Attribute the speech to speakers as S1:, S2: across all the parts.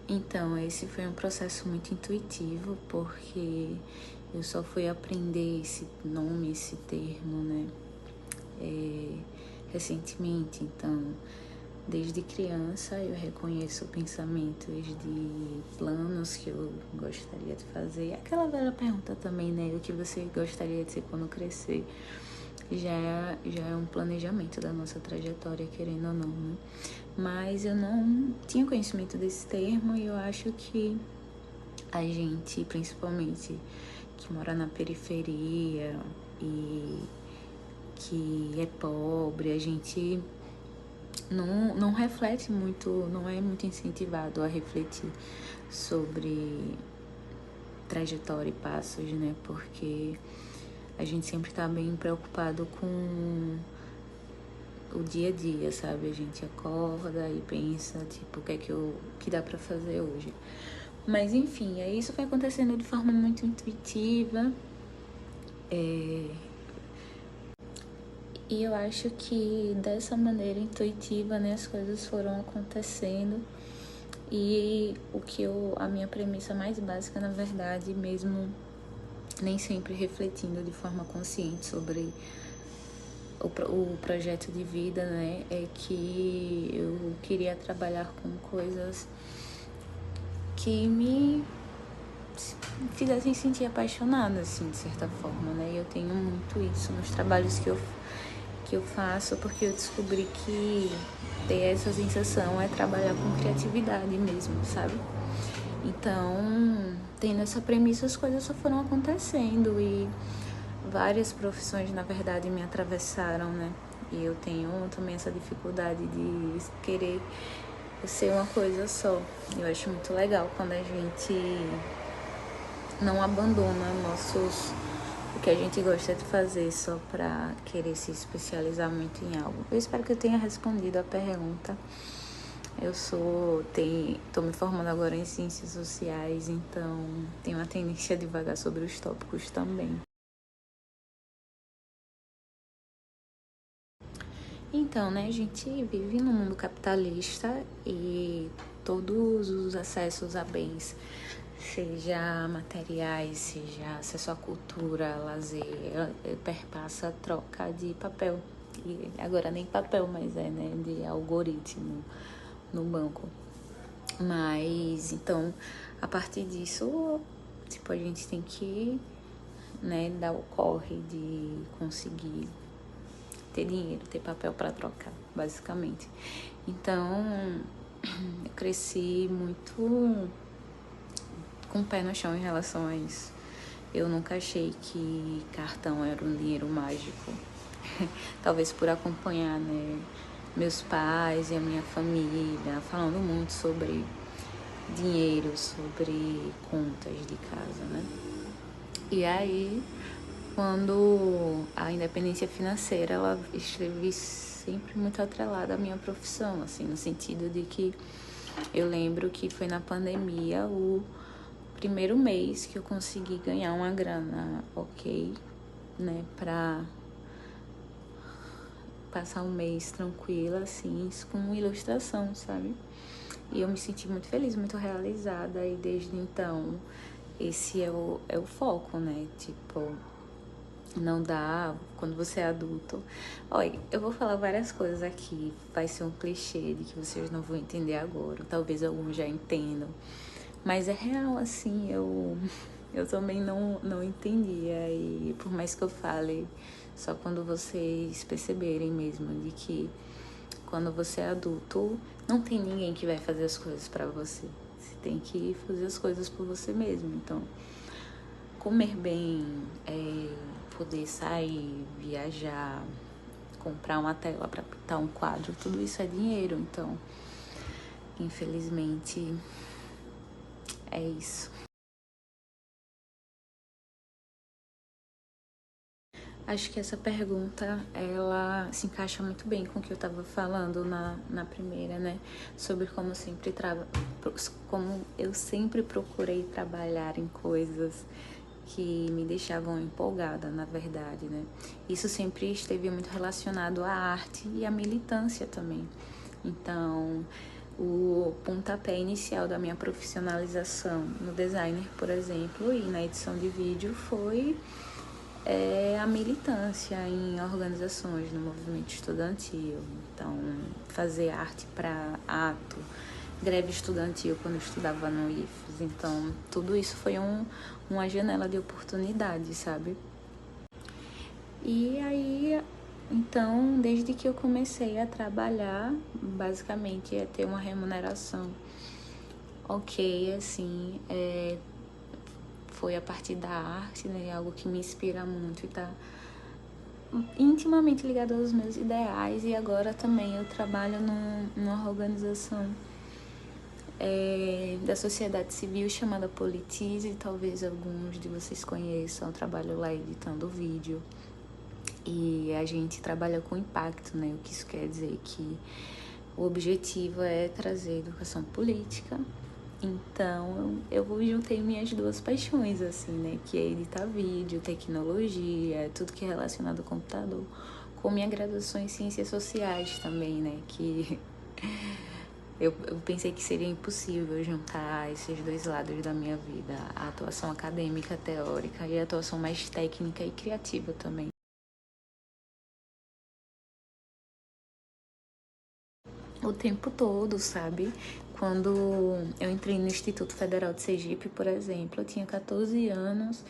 S1: Então, esse foi um processo muito intuitivo, porque eu só fui aprender esse nome, esse termo, né, recentemente. Então, desde criança eu reconheço pensamentos de planos que eu gostaria de fazer. Aquela velha pergunta também, né, o que você gostaria de ser quando crescer? Já é um planejamento da nossa trajetória, querendo ou não, né? Mas eu não tinha conhecimento desse termo e eu acho que a gente, principalmente que mora na periferia e que é pobre, a gente não reflete muito, não é muito incentivado a refletir sobre trajetória e passos, né? Porque a gente sempre tá bem preocupado com o dia a dia, sabe? A gente acorda e pensa, tipo, o que dá pra fazer hoje. Mas enfim, aí isso foi acontecendo de forma muito intuitiva. E eu acho que dessa maneira intuitiva, né, as coisas foram acontecendo. E a minha premissa mais básica, na verdade, mesmo nem sempre refletindo de forma consciente sobre o projeto de vida, né, é que eu queria trabalhar com coisas que me fizessem sentir apaixonada, assim, de certa forma, né, e eu tenho muito isso nos trabalhos que eu faço, porque eu descobri que ter essa sensação é trabalhar com criatividade mesmo, sabe? Então, tendo essa premissa, as coisas só foram acontecendo e várias profissões, na verdade, me atravessaram, né? E eu tenho também essa dificuldade de querer ser uma coisa só. Eu acho muito legal quando a gente não abandona o que a gente gosta de fazer só pra querer se especializar muito em algo. Eu espero que eu tenha respondido a pergunta. Tô me formando agora em ciências sociais, então tenho uma tendência a divagar sobre os tópicos também. Então, né, a gente vive num mundo capitalista e todos os acessos a bens, seja materiais, seja acesso à cultura, lazer, perpassa a troca de papel. E agora nem papel, mas né, de algoritmo no banco. Mas, então, a partir disso, tipo, a gente tem que, né, dar o corre de conseguir ter dinheiro, ter papel para trocar, basicamente. Então, eu cresci muito com o pé no chão em relação a isso. Eu nunca achei que cartão era um dinheiro mágico. Talvez por acompanhar, né, meus pais e a minha família falando muito sobre dinheiro, sobre contas de casa, né? E aí, quando a independência financeira, ela esteve sempre muito atrelada à minha profissão, assim, no sentido de que eu lembro que foi na pandemia o primeiro mês que eu consegui ganhar uma grana, ok, né, pra passar um mês tranquila, assim, com ilustração, sabe? E eu me senti muito feliz, muito realizada, e desde então esse é o foco, né? Tipo, não dá quando você é adulto. Olha, eu vou falar várias coisas aqui, vai ser um clichê de que vocês não vão entender agora, talvez alguns já entendam, mas é real, assim, eu também não entendia, e por mais que eu fale, só quando vocês perceberem mesmo de que quando você é adulto, não tem ninguém que vai fazer as coisas pra você. Você tem que fazer as coisas por você mesmo. Então, comer bem, poder sair, viajar, comprar uma tela pra pintar um quadro, tudo isso é dinheiro. Então, infelizmente, é isso. Acho que essa pergunta, ela se encaixa muito bem com o que eu estava falando na primeira, né? Sobre como eu sempre procurei trabalhar em coisas que me deixavam empolgada, na verdade, né? Isso sempre esteve muito relacionado à arte e à militância também. Então, o pontapé inicial da minha profissionalização no designer, por exemplo, e na edição de vídeo foi a militância em organizações no movimento estudantil. Então, fazer arte para ato, greve estudantil quando eu estudava no IFES. Então, tudo isso foi uma janela de oportunidade, sabe? E aí, então, desde que eu comecei a trabalhar, basicamente é ter uma remuneração ok, assim, foi a partir da arte, né? Algo que me inspira muito e tá intimamente ligado aos meus ideais. E agora também eu trabalho numa organização da sociedade civil chamada Politize, talvez alguns de vocês conheçam. Eu trabalho lá editando vídeo e a gente trabalha com impacto, né? O que isso quer dizer? Que o objetivo é trazer educação política. Então, eu juntei minhas duas paixões, assim, né? Que é editar vídeo, tecnologia, tudo que é relacionado ao computador, com minha graduação em Ciências Sociais também, né? Que eu pensei que seria impossível juntar esses dois lados da minha vida, a atuação acadêmica, teórica e a atuação mais técnica e criativa também. O tempo todo, sabe? Quando eu entrei no Instituto Federal de Sergipe, por exemplo, eu tinha 14 anos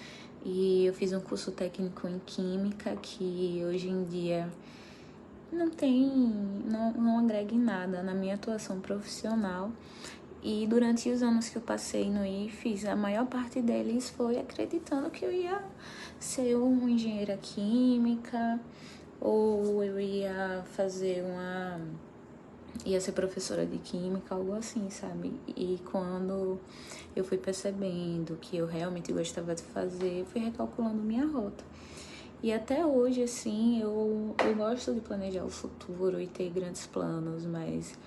S1: e eu fiz um curso técnico em Química que hoje em dia não agrega em nada na minha atuação profissional. E durante os anos que eu passei no IFES, a maior parte deles foi acreditando que eu ia ser uma engenheira química ou eu ia ser professora de química, algo assim, sabe? E quando eu fui percebendo que eu realmente gostava de fazer, eu fui recalculando minha rota. E até hoje, assim, eu gosto de planejar o futuro e ter grandes planos, mas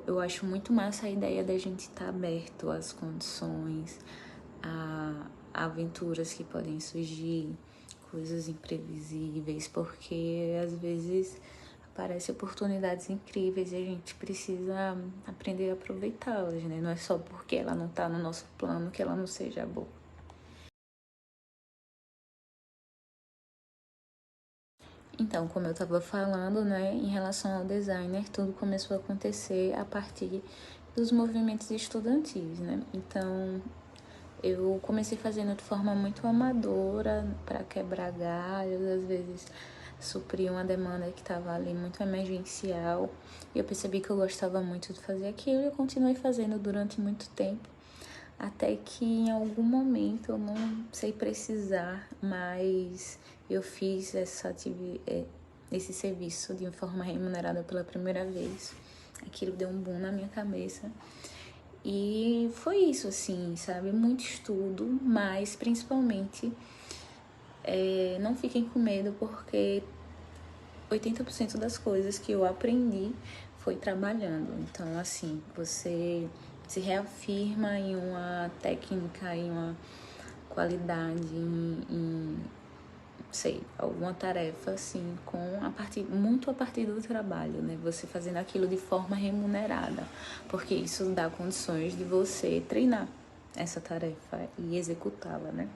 S1: eu acho muito massa a ideia da gente estar aberto às condições, a aventuras que podem surgir, coisas imprevisíveis, porque às vezes aparecem oportunidades incríveis e a gente precisa aprender a aproveitá-las, né? Não é só porque ela não está no nosso plano que ela não seja boa. Então, como eu estava falando, né, em relação ao designer, tudo começou a acontecer a partir dos movimentos estudantis, né? Então, eu comecei fazendo de forma muito amadora, para quebrar galhos, às vezes suprir uma demanda que estava ali muito emergencial. E eu percebi que eu gostava muito de fazer aquilo e eu continuei fazendo durante muito tempo. Até que em algum momento, eu não sei precisar, mas eu fiz esse serviço de forma remunerada pela primeira vez. Aquilo deu um boom na minha cabeça. E foi isso, assim, sabe? Muito estudo, mas principalmente não fiquem com medo, porque 80% das coisas que eu aprendi foi trabalhando. Então, assim, você se reafirma em uma técnica, em uma qualidade, sei, alguma tarefa, assim, muito a partir do trabalho, né? Você fazendo aquilo de forma remunerada, porque isso dá condições de você treinar essa tarefa e executá-la, né?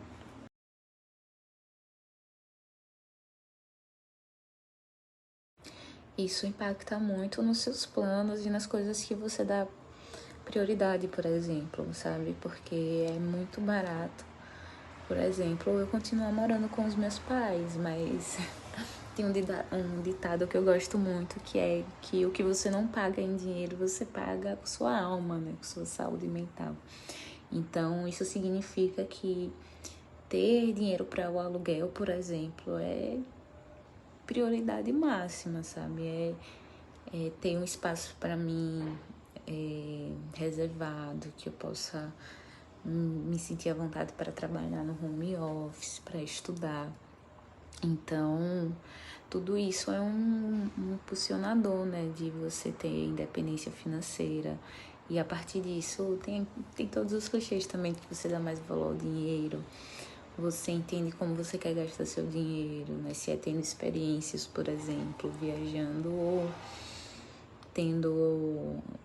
S1: Isso impacta muito nos seus planos e nas coisas que você dá prioridade, por exemplo, sabe? Porque é muito barato. Por exemplo, eu continuo morando com os meus pais, mas tem um ditado que eu gosto muito, que é que o que você não paga em dinheiro, você paga com sua alma, né? Com sua saúde mental. Então, isso significa que ter dinheiro para o aluguel, por exemplo, é prioridade máxima, sabe? Ter um espaço para mim reservado, que eu possa me sentir à vontade para trabalhar no home office, para estudar. Então, tudo isso é um impulsionador, né, de você ter independência financeira. E a partir disso, tem todos os clichês também, que você dá mais valor ao dinheiro. Você entende como você quer gastar seu dinheiro, né? Se é tendo experiências, por exemplo, viajando, ou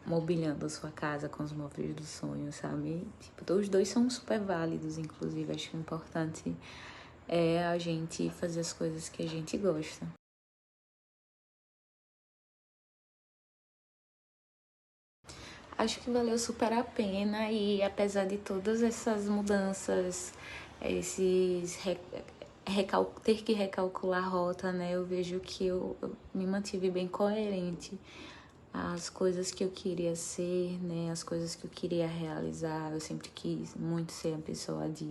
S1: mobiliando a sua casa com os móveis do sonho, sabe? Tipo, os dois são super válidos, inclusive. Acho que o importante é a gente fazer as coisas que a gente gosta. Acho que valeu super a pena e apesar de todas essas mudanças, ter que recalcular a rota, né? Eu vejo que eu me mantive bem coerente às coisas que eu queria ser, né? As coisas que eu queria realizar. Eu sempre quis muito ser a pessoa de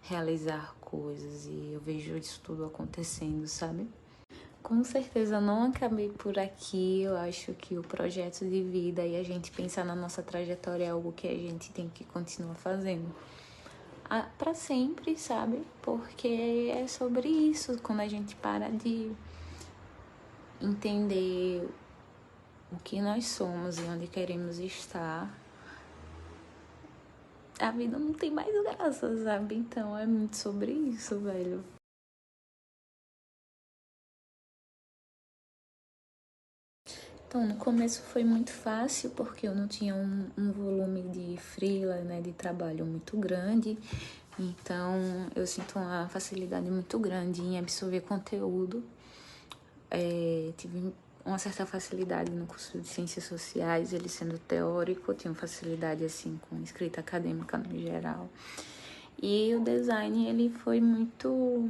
S1: realizar coisas e eu vejo isso tudo acontecendo, sabe? Com certeza não acabei por aqui. Eu acho que o projeto de vida e a gente pensar na nossa trajetória é algo que a gente tem que continuar fazendo para sempre, sabe? Porque é sobre isso. Quando a gente para de entender o que nós somos e onde queremos estar, a vida não tem mais graça, sabe? Então é muito sobre isso, velho. Então, no começo foi muito fácil porque eu não tinha um volume de freela, né, de trabalho muito grande. Então, eu sinto uma facilidade muito grande em absorver conteúdo. Tive uma certa facilidade no curso de Ciências Sociais, ele sendo teórico, eu tinha facilidade, assim, com escrita acadêmica no geral. E o design, ele foi muito...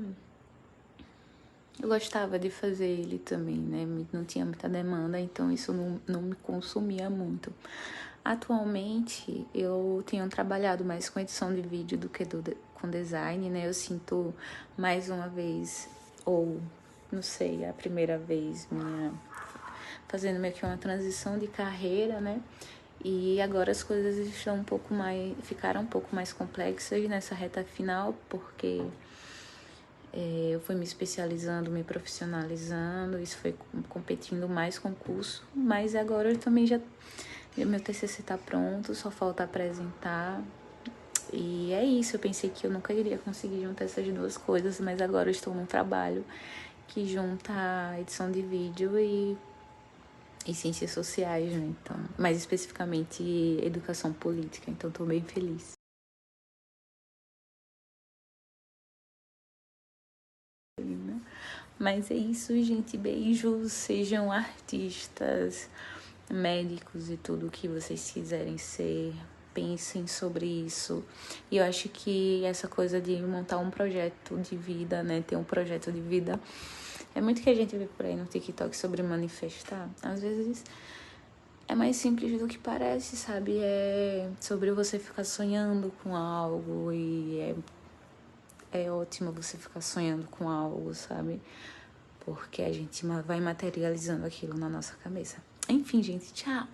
S1: Eu gostava de fazer ele também, né? Não tinha muita demanda, então isso não me consumia muito. Atualmente, eu tenho trabalhado mais com edição de vídeo do que com design, né? Eu sinto mais uma vez, ou não sei, a primeira vez fazendo meio que uma transição de carreira, né? E agora as coisas estão ficaram um pouco mais complexas nessa reta final, porque eu fui me especializando, me profissionalizando, isso foi competindo mais concurso, mas agora eu também meu TCC tá pronto, só falta apresentar. E é isso, eu pensei que eu nunca iria conseguir juntar essas duas coisas, mas agora eu estou num trabalho que junta a edição de vídeo e ciências sociais, né? Então, mais especificamente educação política, então estou bem feliz. Mas é isso, gente. Beijos. Sejam artistas, médicos e tudo o que vocês quiserem ser. Pensem sobre isso. E eu acho que essa coisa de montar um projeto de vida, né? Ter um projeto de vida. É muito que a gente vê por aí no TikTok sobre manifestar. Às vezes é mais simples do que parece, sabe? É sobre você ficar sonhando com algo e é ótimo você ficar sonhando com algo, sabe? Porque a gente vai materializando aquilo na nossa cabeça. Enfim, gente, tchau!